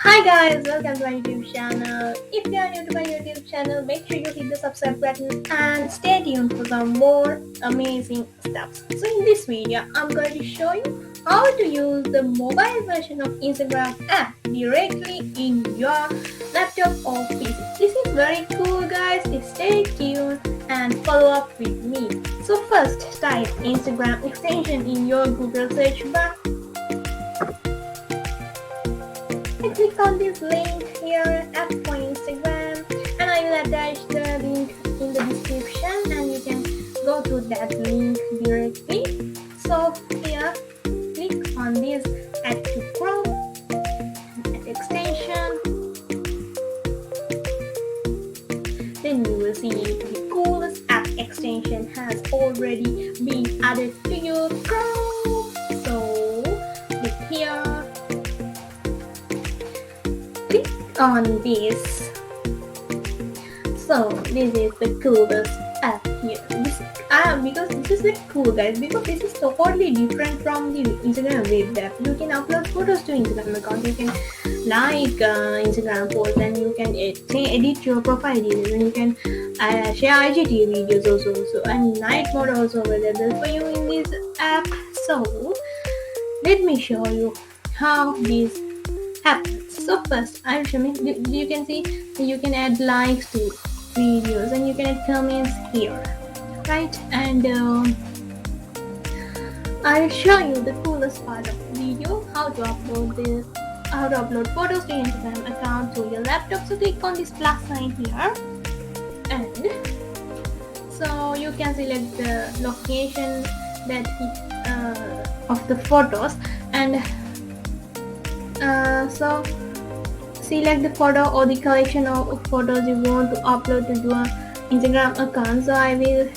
Hi guys, welcome to my YouTube channel. If you are new to my YouTube channel, make sure you hit the subscribe button and stay tuned for some more amazing stuff. So in this video, I'm going to show you how to use the mobile version of Instagram app directly in your laptop or PC. This is very cool guys, stay tuned and follow up with me. So first, type Instagram extension in your Google search bar. Click on this link here, app for Instagram, and I will attach the link in the description and you can go to that link directly. So here, click on this add to Chrome, add extension, then you will see the coolest app extension has already been added to your Chrome. So click here, click on this. So this is the coolest app here. Because this is like cool guys, because this is totally different from the Instagram web app. You can upload photos to Instagram account, you can like Instagram posts, and you can edit your profile details, and you can share IGTV videos also, and night mode also available for you in this app. So let me show you how this happens. So first I'll show you. You can see you can add likes to videos and you can add comments here, right? And I'll show you the coolest part of the video, how to upload photos to your Instagram account to your laptop. So click on this plus sign here, and so you can select the location that of the photos, and so select the photo or the collection of photos you want to upload to your Instagram account. So I will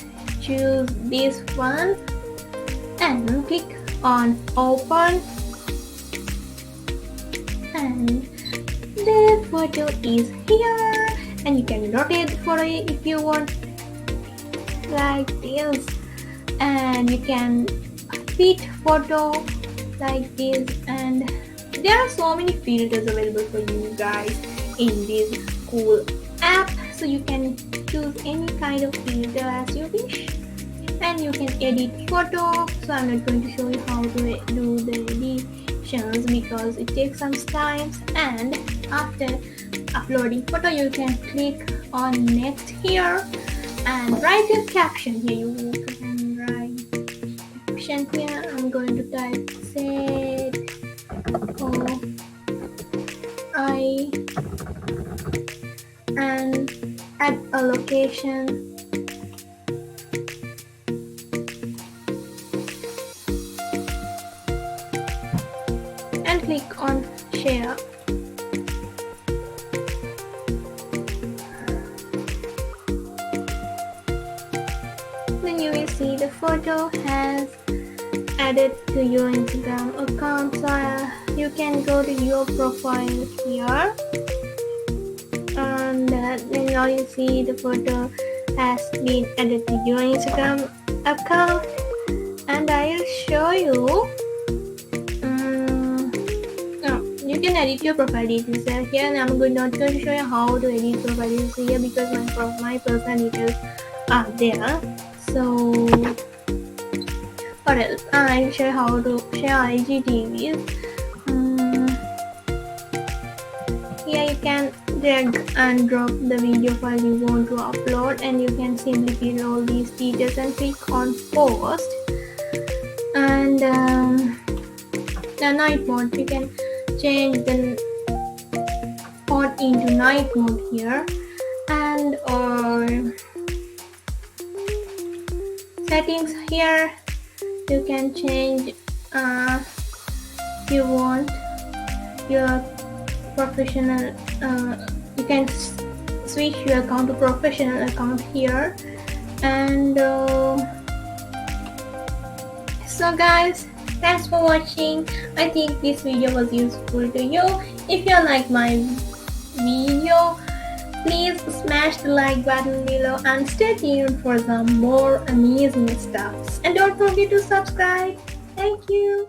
choose this one and click on open, and the photo is here, and you can rotate the photo if you want like this, and you can fit photo like this, and there are so many filters available for you guys in this cool app. So you can choose any kind of filter as you wish, and you can edit photo. So I'm not going to show you how to do the editions because it takes some time, and after uploading photo you can click on next here and write a caption. Here you can write caption here. I'm going to type said I and add a location, and click on share. Then you will see the photo has added to your Instagram account. So you can go to your profile here, and then now you see the photo has been added to your Instagram account. And I'll show you you can edit your profile details here, and I'm not going to show you how to edit profile details here because my personal details are there. So what else? I'll show you how to share IGTVs. Here you can drag and drop the video file you want to upload, and you can simply fill all these details and click on post. And the night mode, you can change the mode into night mode here, and or settings here you can change you want your professional, you can switch your account to professional account here. And so guys, thanks for watching. I think this video was useful to you. If you like my video, please smash the like button below and stay tuned for some more amazing stuff, and don't forget to subscribe. Thank you.